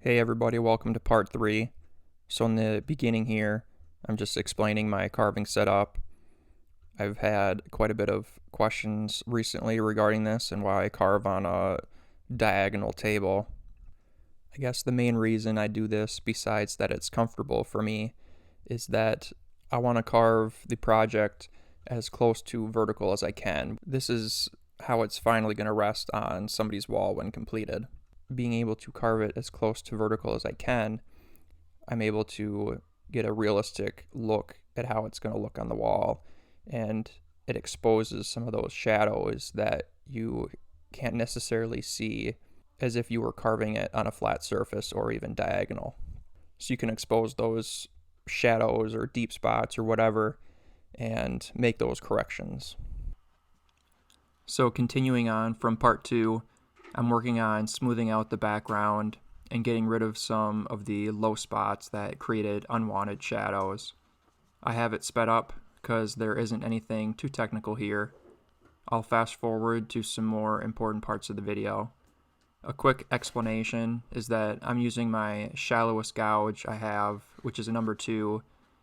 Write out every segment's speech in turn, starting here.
Hey everybody, welcome to part 3. So in the beginning here, I'm just explaining my carving setup. I've had quite a bit of questions recently regarding this and why I carve on a diagonal table. I guess the main reason I do this, besides that it's comfortable for me, is that I want to carve the project as close to vertical as I can. This is how it's finally going to rest on somebody's wall when completed. Being able to carve it as close to vertical as I can, I'm able to get a realistic look at how it's going to look on the wall, and it exposes some of those shadows that you can't necessarily see as if you were carving it on a flat surface or even diagonal. So you can expose those shadows or deep spots or whatever and make those corrections. So continuing on from part 2, I'm working on smoothing out the background and getting rid of some of the low spots that created unwanted shadows. I have it sped up because there isn't anything too technical here. I'll fast forward to some more important parts of the video. A quick explanation is that I'm using my shallowest gouge I have, which is a number 2,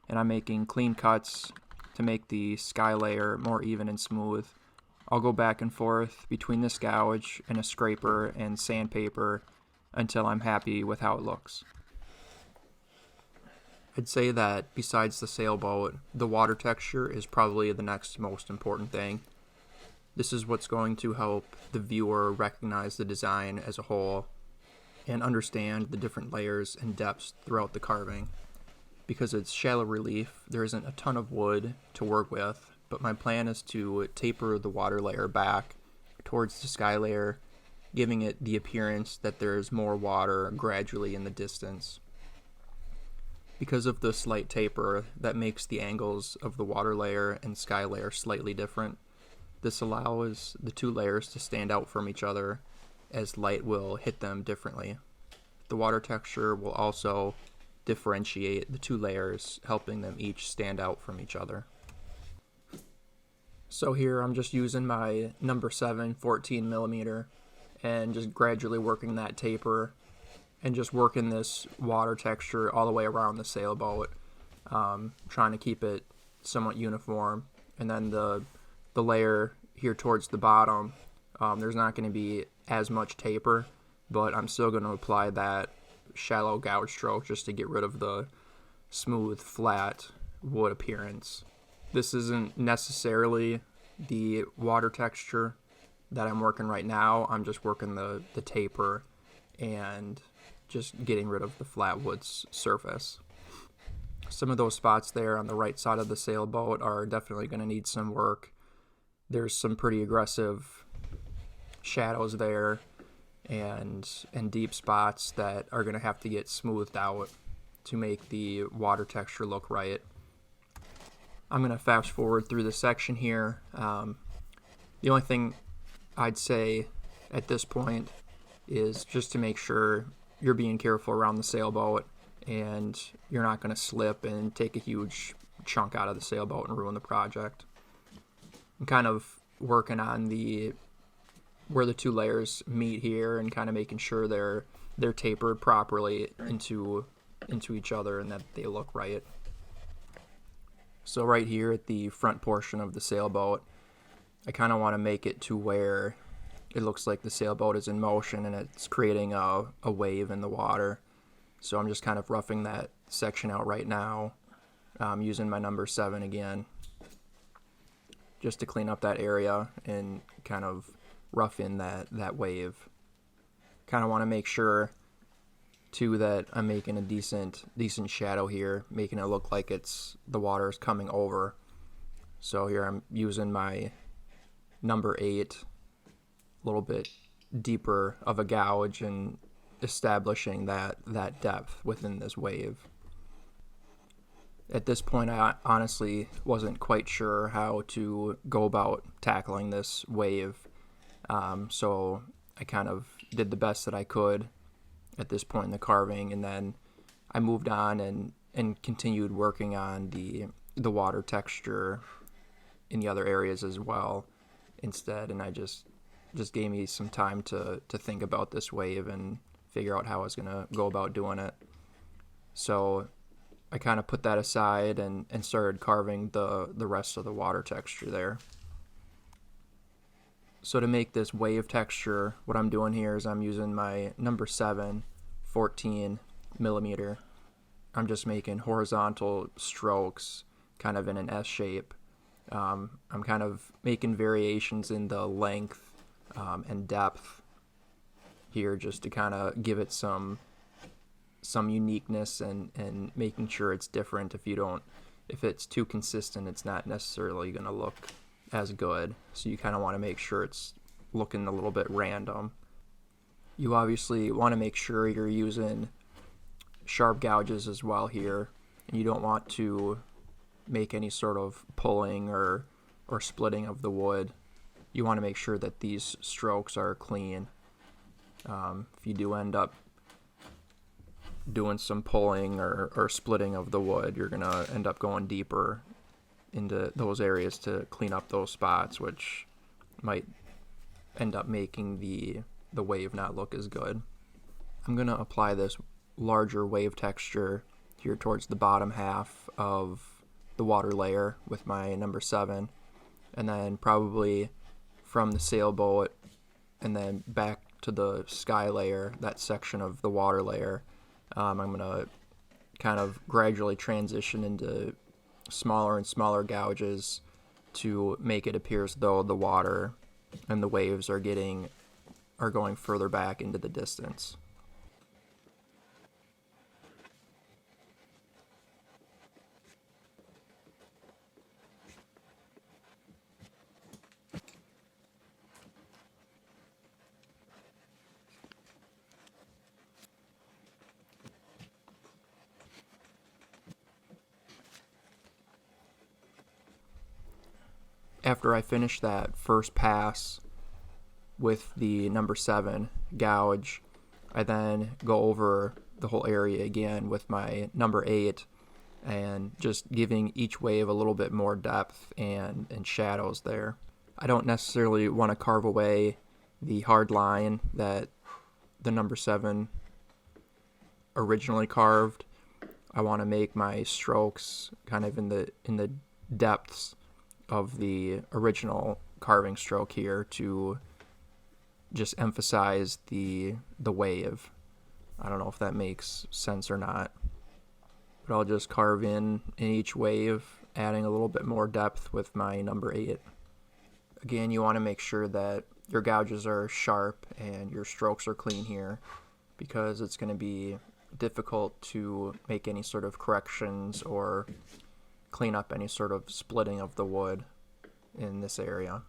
and I'm making clean cuts to make the sky layer more even and smooth. I'll go back and forth between this gouge and a scraper and sandpaper until I'm happy with how it looks. I'd say that besides the sailboat, the water texture is probably the next most important thing. This is what's going to help the viewer recognize the design as a whole and understand the different layers and depths throughout the carving. Because it's shallow relief, there isn't a ton of wood to work with, but my plan is to taper the water layer back towards the sky layer, giving it the appearance that there's more water gradually in the distance. Because of the slight taper, that makes the angles of the water layer and sky layer slightly different. This allows the two layers to stand out from each other, as light will hit them differently. The water texture will also differentiate the two layers, helping them each stand out from each other. So here I'm just using my number 7 14mm and just gradually working that taper and just working this water texture all the way around the sailboat, trying to keep it somewhat uniform. And then the layer here towards the bottom, there's not going to be as much taper, but I'm still going to apply that shallow gouge stroke just to get rid of the smooth, flat wood appearance. This isn't necessarily the water texture that I'm working right now. I'm just working the taper and just getting rid of the flat wood surface. Some of those spots there on the right side of the sailboat are definitely going to need some work. There's some pretty aggressive shadows there and deep spots that are going to have to get smoothed out to make the water texture look right. I'm going to fast forward through the section here. The only thing I'd say at this point is just to make sure you're being careful around the sailboat and you're not going to slip and take a huge chunk out of the sailboat and ruin the project. I'm kind of working on where the two layers meet here and kind of making sure they're tapered properly into each other and that they look right. So right here at the front portion of the sailboat, I kind of want to make it to where it looks like the sailboat is in motion and it's creating a wave in the water. So I'm just kind of roughing that section out right now, using my number 7 again, just to clean up that area and kind of rough in that wave. Kind of want to make sure too that I'm making a decent shadow here, making it look like the water is coming over. So here I'm using my number 8, a little bit deeper of a gouge and establishing that depth within this wave. At this point, I honestly wasn't quite sure how to go about tackling this wave, so I kind of did the best that I could at this point in the carving, and then I moved on and continued working on the water texture in the other areas as well instead, and I just gave me some time to think about this wave and figure out how I was going to go about doing it. So I kind of put that aside and started carving the rest of the water texture there. So to make this wave texture, what I'm doing here is I'm using my number 7 14 millimeter. I'm just making horizontal strokes kind of in an S shape. I'm kind of making variations in the length and depth here just to kind of give it some uniqueness and making sure it's different. If it's too consistent, it's not necessarily going to look as good. So you kind of want to make sure it's looking a little bit random. You obviously want to make sure you're using sharp gouges as well here, and you don't want to make any sort of pulling or splitting of the wood. You want to make sure that these strokes are clean. If you do end up doing some pulling or splitting of the wood, you're going to end up going deeper into those areas to clean up those spots, which might end up making the wave not look as good. I'm going to apply this larger wave texture here towards the bottom half of the water layer with my number 7, and then probably from the sailboat and then back to the sky layer, that section of the water layer, I'm going to kind of gradually transition into smaller and smaller gouges to make it appear as though the water and the waves are going further back into the distance. After I finish that first pass with the number 7 gouge, I then go over the whole area again with my number 8 and just giving each wave a little bit more depth and shadows there. I don't necessarily want to carve away the hard line that the number 7 originally carved. I want to make my strokes kind of in the depths of the original carving stroke here to just emphasize the wave. I don't know if that makes sense or not, but I'll just carve in each wave, adding a little bit more depth with my number 8. Again, you want to make sure that your gouges are sharp and your strokes are clean here, because it's going to be difficult to make any sort of corrections or clean up any sort of splitting of the wood in this area.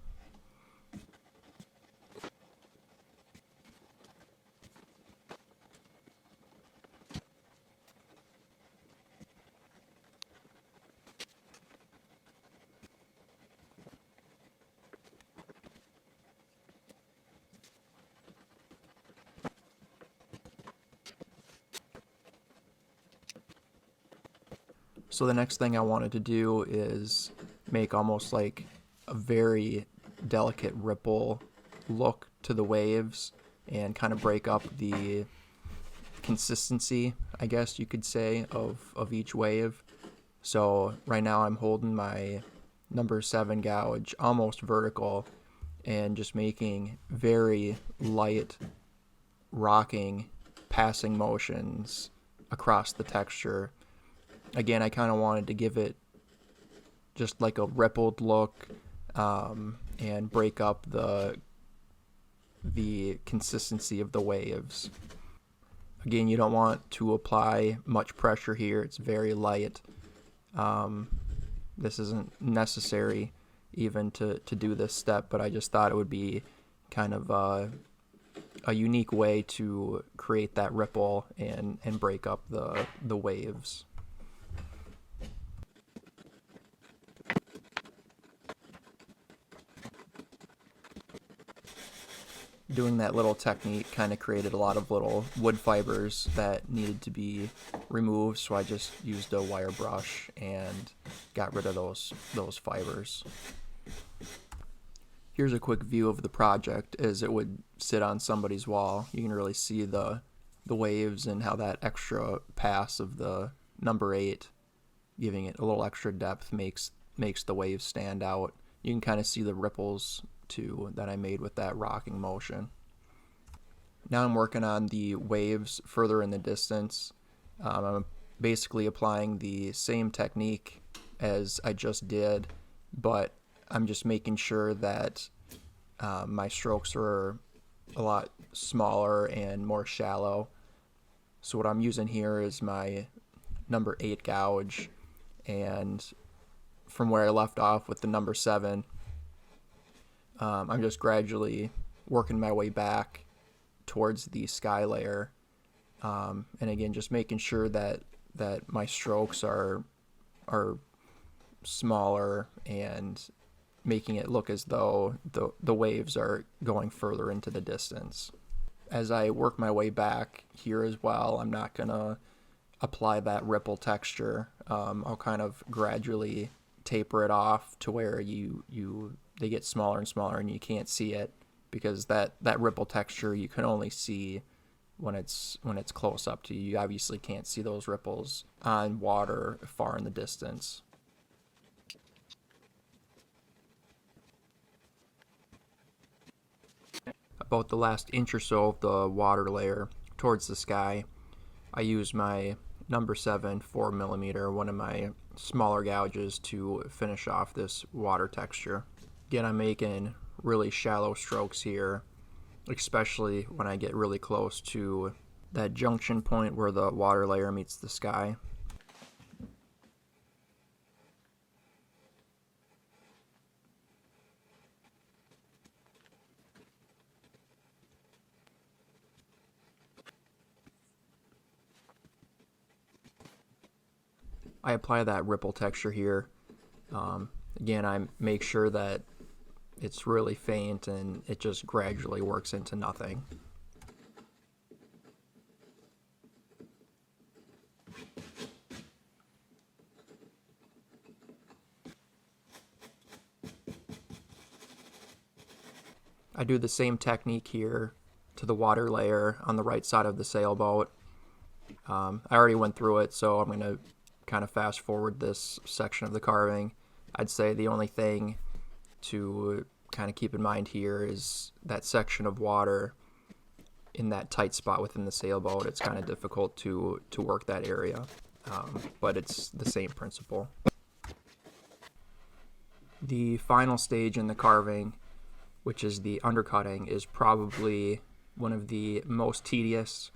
So the next thing I wanted to do is make almost like a very delicate ripple look to the waves and kind of break up the consistency, I guess you could say, of each wave. So right now I'm holding my number 7 gouge almost vertical and just making very light rocking passing motions across the texture. Again, I kind of wanted to give it just like a rippled look and break up the consistency of the waves. Again, you don't want to apply much pressure here. It's very light. This isn't necessary even to do this step, but I just thought it would be kind of a unique way to create that ripple and break up the waves. Doing that little technique kind of created a lot of little wood fibers that needed to be removed, so I just used a wire brush and got rid of those fibers. Here's a quick view of the project as it would sit on somebody's wall. You can really see the the waves and how that extra pass of the number 8, giving it a little extra depth, makes the waves stand out. You can kind of see the ripples too that I made with that rocking motion. Now I'm working on the waves further in the distance. I'm basically applying the same technique as I just did, but I'm just making sure that my strokes are a lot smaller and more shallow. So what I'm using here is my number 8 gouge, and from where I left off with the number 7, I'm just gradually working my way back towards the sky layer, and again just making sure that my strokes are smaller and making it look as though the waves are going further into the distance. As I work my way back here as well, I'm not gonna apply that ripple texture. I'll kind of gradually taper it off to where they get smaller and smaller and you can't see it, because that ripple texture you can only see when it's close up to you. You obviously can't see those ripples on water far in the distance. About the last inch or so of the water layer towards the sky, I use my number 7 4mm, one of my smaller gouges, to finish off this water texture. Again, I'm making really shallow strokes here, especially when I get really close to that junction point where the water layer meets the sky. I apply that ripple texture here. Again, I make sure that it's really faint and it just gradually works into nothing. I do the same technique here to the water layer on the right side of the sailboat. I already went through it, so I'm going to kind of fast forward this section of the carving. I'd say the only thing to kind of keep in mind here is that section of water in that tight spot within the sailboat. It's kind of difficult to work that area, but it's the same principle. The final stage in the carving, which is the undercutting, is probably one of the most tedious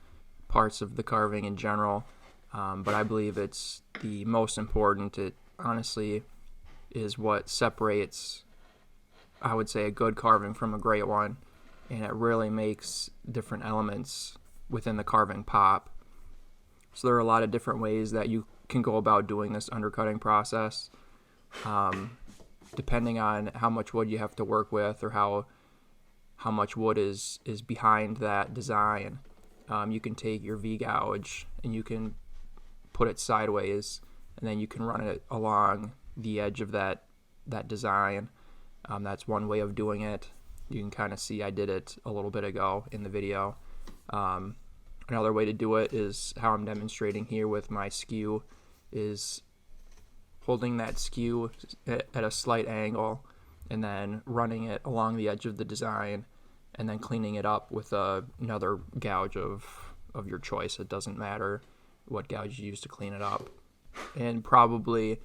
parts of the carving in general, but I believe it's the most important. It honestly is what separates, I would say, a good carving from a great one, and it really makes different elements within the carving pop. So there are a lot of different ways that you can go about doing this undercutting process, depending on how much wood you have to work with or how much wood is behind that design. You can take your V-gouge and you can put it sideways, and then you can run it along the edge of that design. That's one way of doing it. You can kind of see I did it a little bit ago in the video. Another way to do it is how I'm demonstrating here with my skew, is holding that skew at a slight angle and then running it along the edge of the design and then cleaning it up with another gouge of your choice. It doesn't matter what gouge you use to clean it up. And probably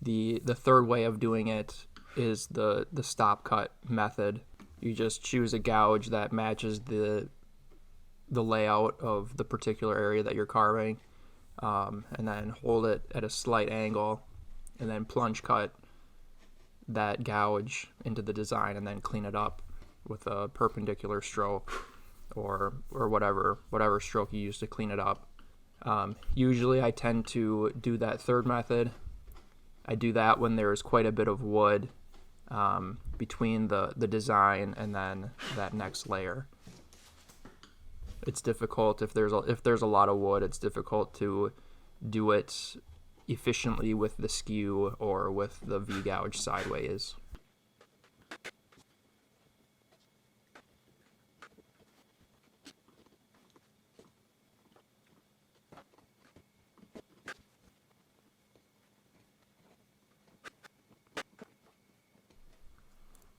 the third way of doing it is the stop cut method. You just choose a gouge that matches the layout of the particular area that you're carving, and then hold it at a slight angle and then plunge cut that gouge into the design and then clean it up with a perpendicular stroke or whatever stroke you use to clean it up. Usually I tend to do that third method. I do that when there's quite a bit of wood between the design and then that next layer. It's difficult if there's a lot of wood. It's difficult to do it efficiently with the skew or with the V-gouge sideways.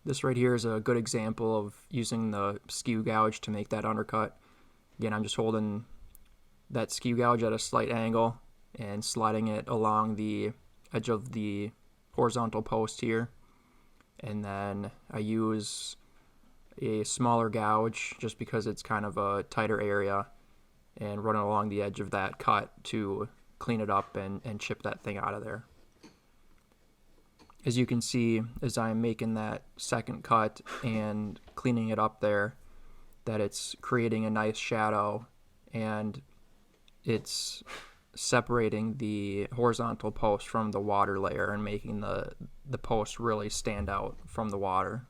This right here is a good example of using the skew gouge to make that undercut. Again, I'm just holding that skew gouge at a slight angle and sliding it along the edge of the horizontal post here. And then I use a smaller gouge just because it's kind of a tighter area, and run it along the edge of that cut to clean it up and chip that thing out of there. As you can see, as I'm making that second cut and cleaning it up there, that it's creating a nice shadow, and it's separating the horizontal post from the water layer and making the post really stand out from the water.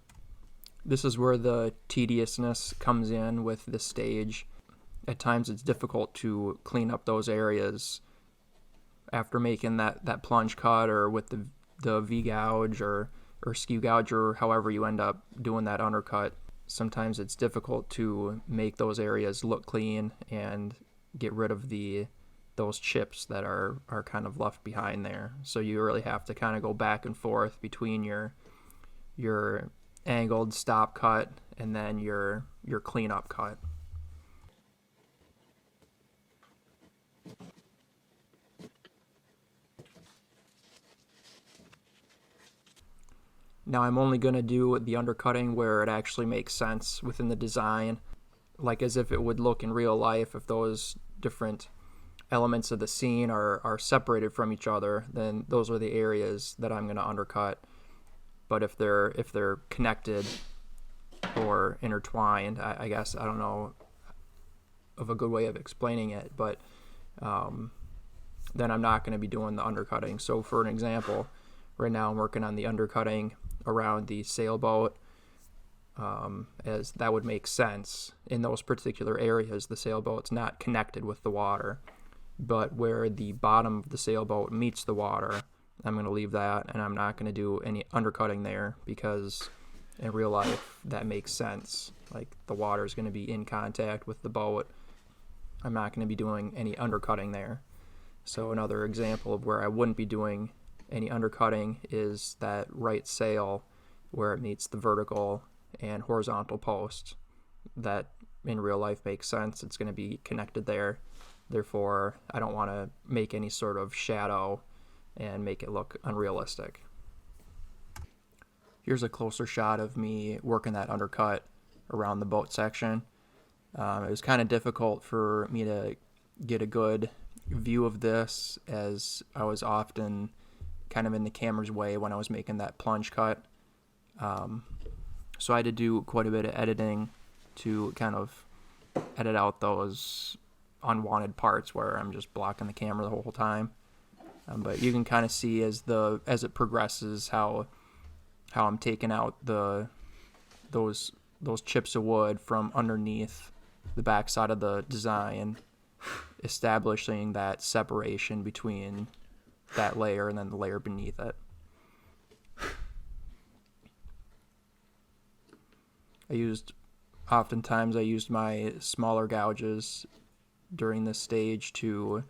This is where the tediousness comes in with this stage. At times it's difficult to clean up those areas after making that plunge cut, or with the V-gouge or skew gouge, or however you end up doing that undercut. Sometimes it's difficult to make those areas look clean and get rid of those chips that are kind of left behind there. So you really have to kind of go back and forth between your angled stop cut and then your cleanup cut. Now I'm only going to do the undercutting where it actually makes sense within the design, like as if it would look in real life. If those different elements of the scene are separated from each other, then those are the areas that I'm going to undercut. But if they're connected or intertwined, I guess, I don't know of a good way of explaining it, but then I'm not going to be doing the undercutting. So for an example, right now I'm working on the undercutting around the sailboat, as that would make sense. In those particular areas, the sailboat's not connected with the water, but where the bottom of the sailboat meets the water, I'm going to leave that, and I'm not going to do any undercutting there, because in real life that makes sense. Like, the water is going to be in contact with the boat. I'm not going to be doing any undercutting there. So another example of where I wouldn't be doing any undercutting is that right sail where it meets the vertical and horizontal post. That in real life makes sense. It's going to be connected there. Therefore, I don't want to make any sort of shadow and make it look unrealistic. Here's a closer shot of me working that undercut around the boat section. It was kind of difficult for me to get a good view of this, as I was often kind of in the camera's way when I was making that plunge cut. So I had to do quite a bit of editing to kind of edit out those unwanted parts where I'm just blocking the camera the whole time. But you can kind of see as it progresses how I'm taking out those chips of wood from underneath the backside of the design, establishing that separation between that layer and then the layer beneath it. Oftentimes I used my smaller gouges during this stage to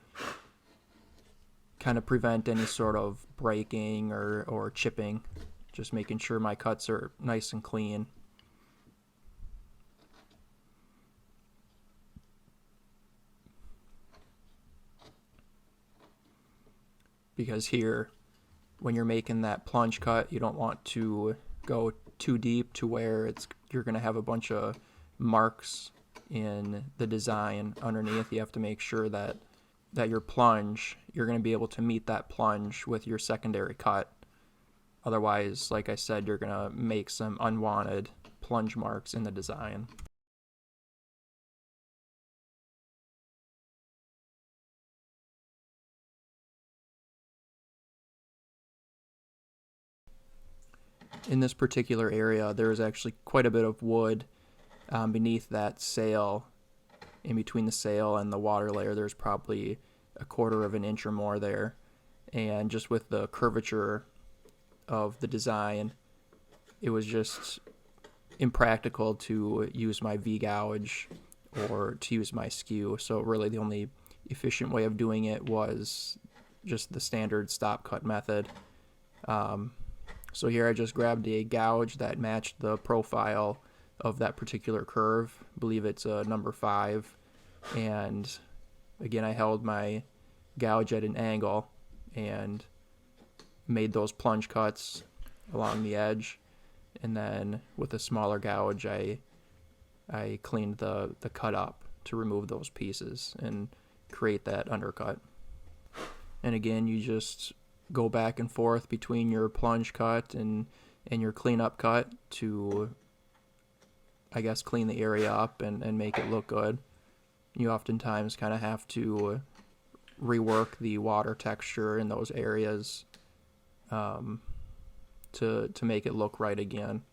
kind of prevent any sort of breaking or chipping, just making sure my cuts are nice and clean. Because here, when you're making that plunge cut, you don't want to go too deep to where you're going to have a bunch of marks in the design underneath. You have to make sure that your plunge, you're going to be able to meet that plunge with your secondary cut. Otherwise, like I said, you're going to make some unwanted plunge marks in the design. In this particular area, there is actually quite a bit of wood beneath that sail. In between the sail and the water layer, there's probably 1/4 of an inch or more there. And just with the curvature of the design, it was just impractical to use my V-gouge or to use my skew. So really the only efficient way of doing it was just the standard stop cut method. So here I just grabbed a gouge that matched the profile of that particular curve. I believe it's a number 5. And again, I held my gouge at an angle and made those plunge cuts along the edge. And then with a smaller gouge, I cleaned the cut up to remove those pieces and create that undercut. And again, you just go back and forth between your plunge cut and your cleanup cut to, I guess, clean the area up and make it look good. You oftentimes kind of have to rework the water texture in those areas to make it look right again.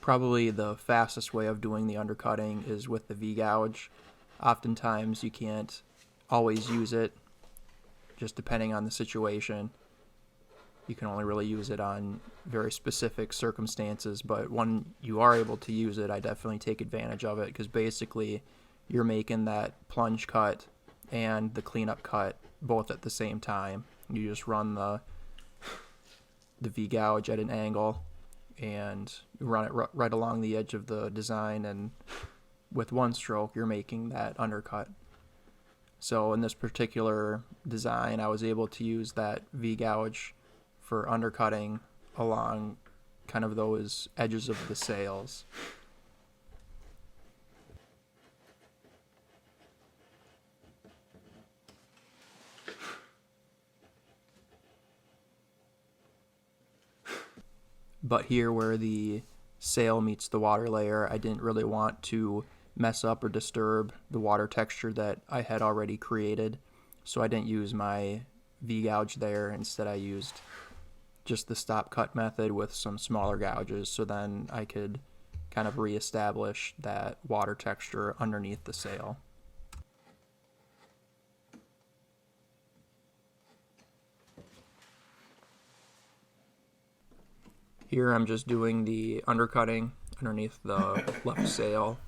Probably the fastest way of doing the undercutting is with the V-gouge. Oftentimes you can't always use it, just depending on the situation. You can only really use it on very specific circumstances, but when you are able to use it, I definitely take advantage of it, because basically you're making that plunge cut and the cleanup cut both at the same time. You just run the V-gouge at an angle and run it right along the edge of the design, and with one stroke you're making that undercut. So in this particular design, I was able to use that V-gouge for undercutting along kind of those edges of the sails. But here where the sail meets the water layer, I didn't really want to mess up or disturb the water texture that I had already created, so I didn't use my V-gouge there. Instead I used just the stop cut method with some smaller gouges, so then I could kind of reestablish that water texture underneath the sail. Here I'm just doing the undercutting underneath the left sail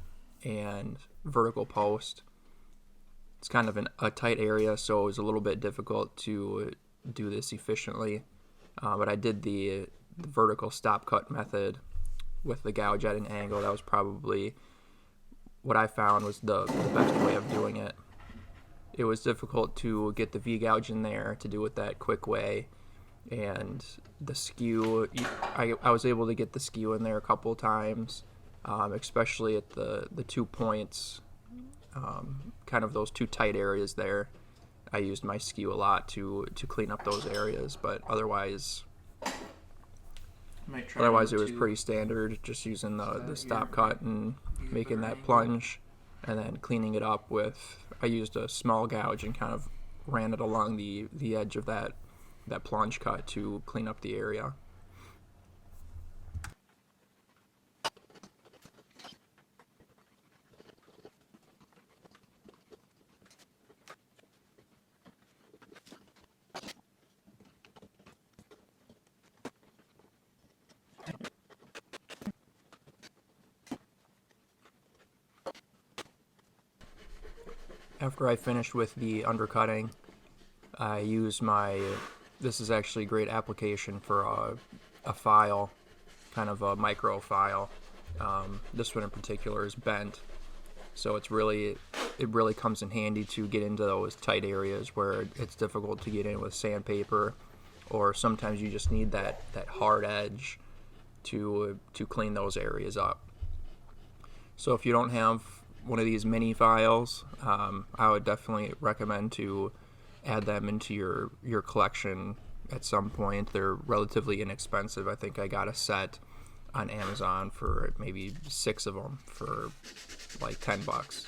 and vertical post. It's kind of a tight area, so it was a little bit difficult to do this efficiently. But I did the vertical stop cut method with the gouge at an angle. That was probably what I found was the best way of doing it. It was difficult to get the V-gouge in there to do it that quick way. And the skew, I was able to get the skew in there a couple of times, especially at the 2 points, kind of those 2 tight areas there. I used my skew a lot to clean up those areas, but otherwise it was pretty standard, just using the stop cut and making that plunge, and then cleaning it up with, I used a small gouge and kind of ran it along the edge of that plunge cut to clean up the area. After I finished with the undercutting, I used this is actually a great application for a file, kind of a micro file. This one in particular is bent, so it really comes in handy to get into those tight areas where it's difficult to get in with sandpaper, or sometimes you just need that hard edge to clean those areas up. So if you don't have one of these mini files, I would definitely recommend to add them into your collection at some point. They're relatively inexpensive. I think I got a set on Amazon for maybe 6 of them for like $10.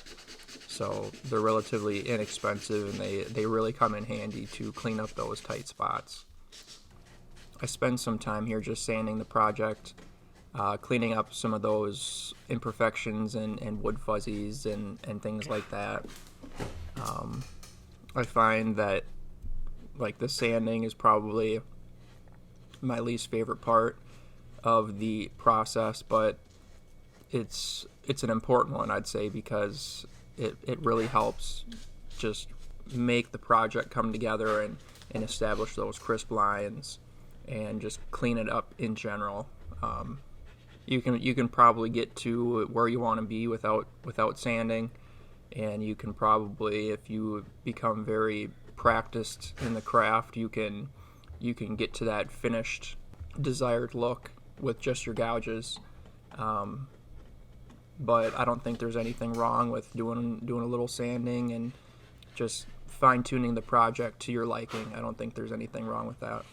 So they're relatively inexpensive, and they really come in handy to clean up those tight spots. I spend some time here just sanding the project, cleaning up some of those imperfections and wood fuzzies and things like that. I find that like the sanding is probably my least favorite part of the process, but it's an important one, I'd say, because it really helps just make the project come together and establish those crisp lines and just clean it up in general. You can probably get to where you want to be without sanding, and you can probably, if you become very practiced in the craft, you can get to that finished desired look with just your gouges. But I don't think there's anything wrong with doing a little sanding and just fine-tuning the project to your liking. I don't think there's anything wrong with that.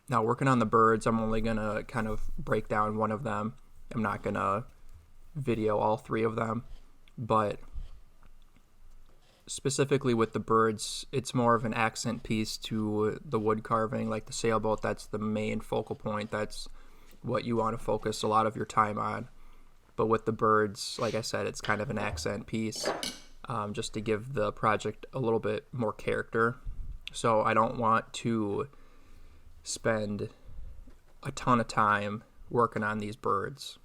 Now, working on the birds, I'm only going to kind of break down one of them. I'm not going to video all three of them, but specifically with the birds, it's more of an accent piece to the wood carving. Like the sailboat, that's the main focal point. That's what you want to focus a lot of your time on. But with the birds, like I said, it's kind of an accent piece, just to give the project a little bit more character. So I don't want to spend a ton of time working on these birds.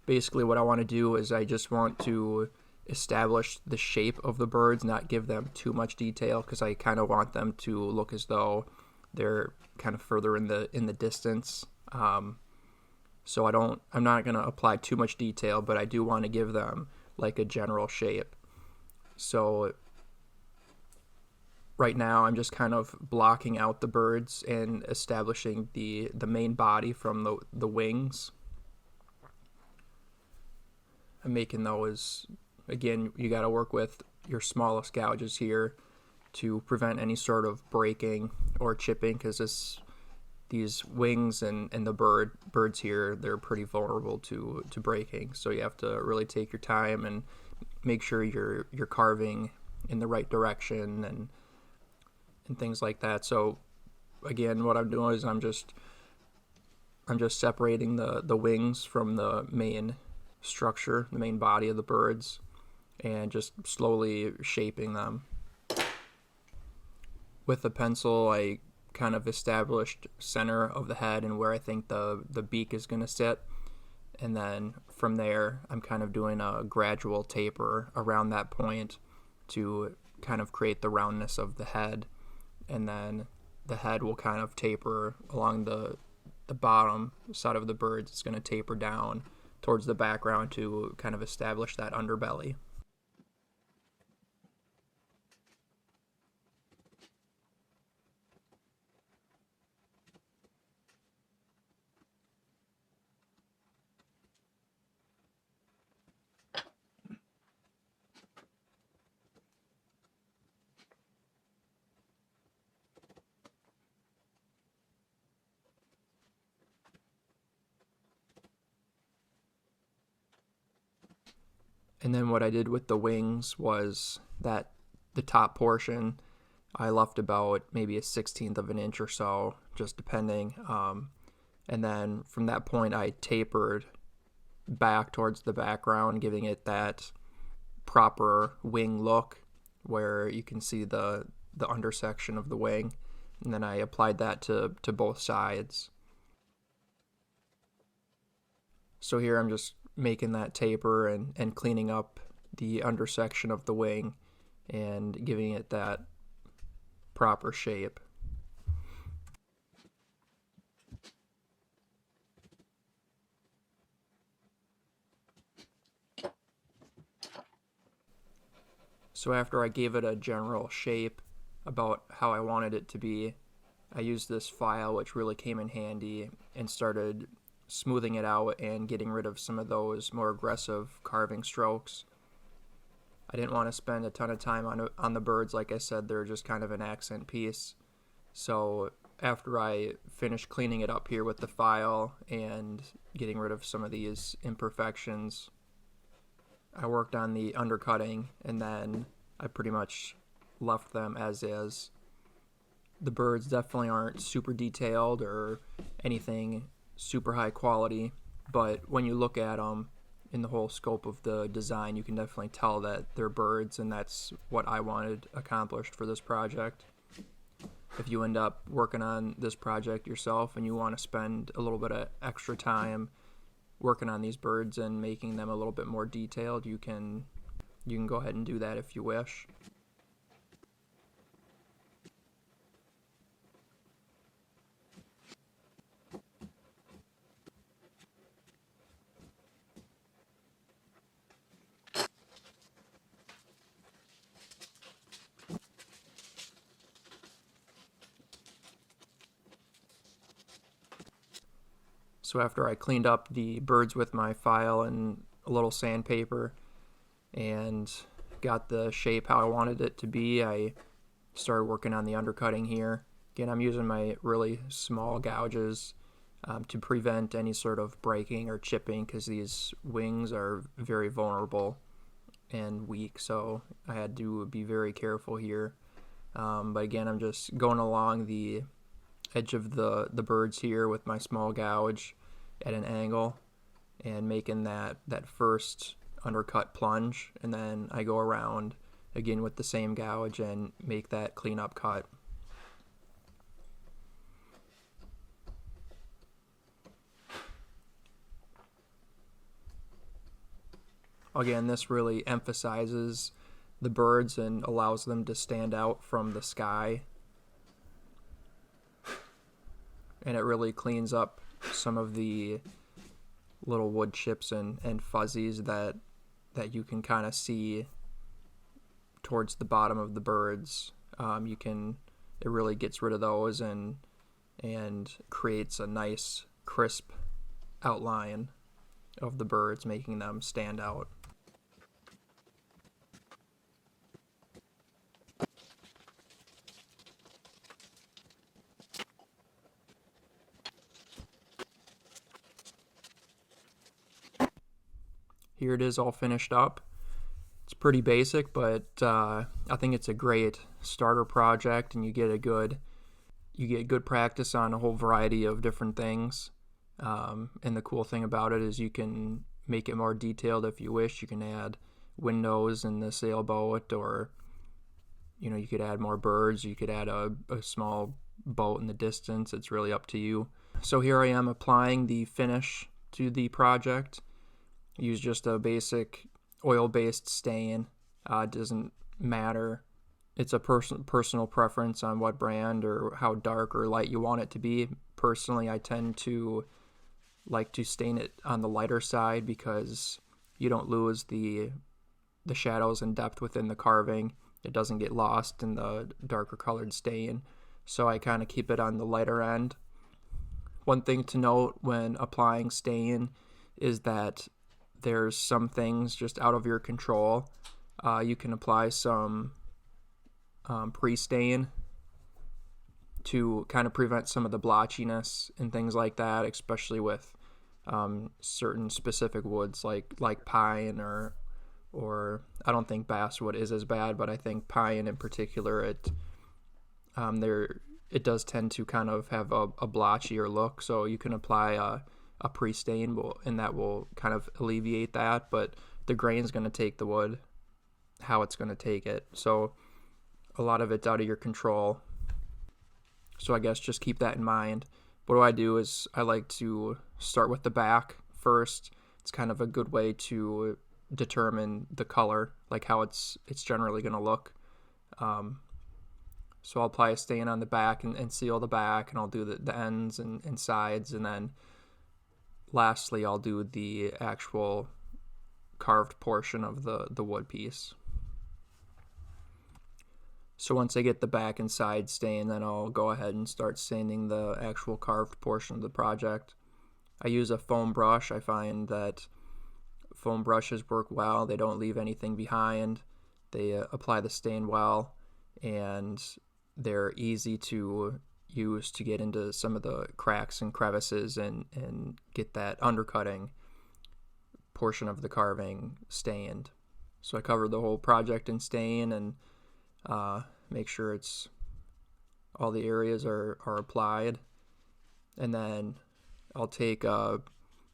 Basically what I want to do is I just want to establish the shape of the birds, not give them too much detail, because I kind of want them to look as though they're kind of further in the distance. So I'm not going to apply too much detail, but I do want to give them like a general shape. So right now I'm just kind of blocking out the birds and establishing the main body from the wings. I'm making those, again, you got to work with your smallest gouges here to prevent any sort of breaking or chipping, because these wings and the birds here, they're pretty vulnerable to breaking. So you have to really take your time and make sure you're carving in the right direction and things like that. So again, what I'm doing is I'm just separating the wings from the main structure, the main body of the birds, and just slowly shaping them. With the pencil, I kind of established center of the head and where I think the beak is going to sit, and then from there I'm kind of doing a gradual taper around that point to kind of create the roundness of the head, and then the head will kind of taper along the bottom side of the birds. It's going to taper down towards the background to kind of establish that underbelly. And then what I did with the wings was that the top portion, I left about maybe a 1/16 of an inch or so, just depending. And then from that point, I tapered back towards the background, giving it that proper wing look where you can see the undersection of the wing. And then I applied that to both sides. So here I'm just making that taper and cleaning up the undersection of the wing and giving it that proper shape. So after I gave it a general shape about how I wanted it to be, I used this file, which really came in handy, and started smoothing it out and getting rid of some of those more aggressive carving strokes. I didn't want to spend a ton of time on the birds. Like I said, they're just kind of an accent piece. So after I finished cleaning it up here with the file and getting rid of some of these imperfections, I worked on the undercutting, and then I pretty much left them as is. The birds definitely aren't super detailed or anything super high quality, but when you look at them in the whole scope of the design, you can definitely tell that they're birds, and that's what I wanted accomplished for this project. If you end up working on this project yourself and you want to spend a little bit of extra time working on these birds and making them a little bit more detailed, you can go ahead and do that if you wish. So after I cleaned up the birds with my file and a little sandpaper and got the shape how I wanted it to be, I started working on the undercutting here. Again, I'm using my really small gouges to prevent any sort of breaking or chipping, because these wings are very vulnerable and weak, so I had to be very careful here. But again, I'm just going along the edge of the birds here with my small gouge at an angle and making that first undercut plunge, and then I go around again with the same gouge and make that cleanup cut. Again, this really emphasizes the birds and allows them to stand out from the sky, and it really cleans up some of the little wood chips and fuzzies that you can kind of see towards the bottom of the birds. It really gets rid of those and creates a nice crisp outline of the birds, making them stand out. Here it is all finished up. It's pretty basic, but I think it's a great starter project, and you get good practice on a whole variety of different things. And the cool thing about it is you can make it more detailed if you wish. You can add windows in the sailboat, or you could add more birds. You could add a small boat in the distance. It's really up to you. So here I am applying the finish to the project. Use just a basic oil-based stain. It doesn't matter. It's a personal preference on what brand or how dark or light you want it to be. Personally, I tend to like to stain it on the lighter side because you don't lose the shadows and depth within the carving. It doesn't get lost in the darker colored stain. So I kind of keep it on the lighter end. One thing to note when applying stain is that there's some things just out of your control. You can apply some pre-stain to kind of prevent some of the blotchiness and things like that, especially with certain specific woods like pine or I don't think basswood is as bad, but I think pine in particular, it does tend to kind of have a blotchier look. So you can apply a pre-stain, and that will kind of alleviate that, but the grain's going to take the wood how it's going to take it. So a lot of it's out of your control. So I guess just keep that in mind. What I do is I like to start with the back first. It's kind of a good way to determine the color, like how it's generally going to look. So I'll apply a stain on the back and seal the back, and I'll do the ends and sides, and then lastly, I'll do the actual carved portion of the wood piece. So once I get the back and side stain, then I'll go ahead and start sanding the actual carved portion of the project. I use a foam brush. I find that foam brushes work well. They don't leave anything behind. They apply the stain well, and they're easy to use to get into some of the cracks and crevices and get that undercutting portion of the carving stained. So I covered the whole project in stain and make sure it's all the areas are applied, and then I'll take a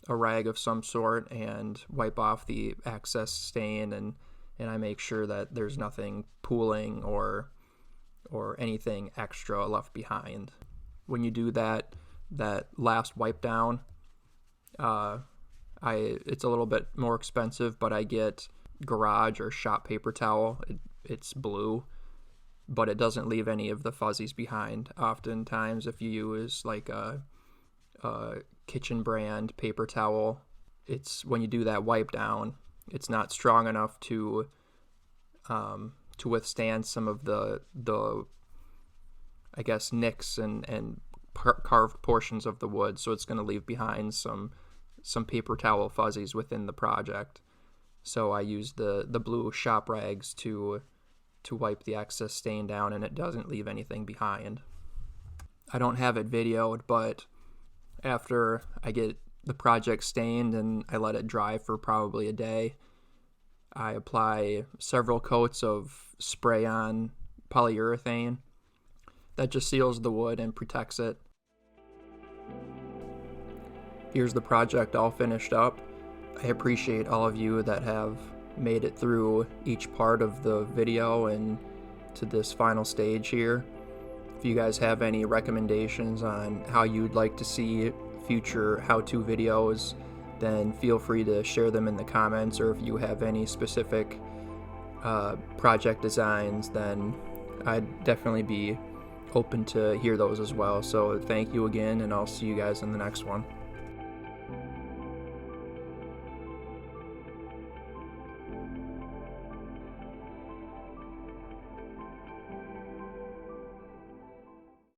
rag of some sort and wipe off the excess stain, and I make sure that there's nothing pooling or anything extra left behind. When you do that last wipe down, I It's a little bit more expensive, but I get Garage or Shop paper towel. It's blue, but it doesn't leave any of the fuzzies behind. Oftentimes, if you use like a kitchen brand paper towel, it's when you do that wipe down, it's not strong enough to withstand some of the I guess nicks and carved portions of the wood, so it's going to leave behind some paper towel fuzzies within the project. So I use the blue shop rags to wipe the excess stain down, and it doesn't leave anything behind. I don't have it videoed, but after I get the project stained and I let it dry for probably a day, I apply several coats of spray-on polyurethane that just seals the wood and protects it. Here's the project all finished up. I appreciate all of you that have made it through each part of the video and to this final stage here. If you guys have any recommendations on how you'd like to see future how-to videos, then feel free to share them in the comments, or if you have any specific project designs, then I'd definitely be open to hear those as well. So thank you again, and I'll see you guys in the next one.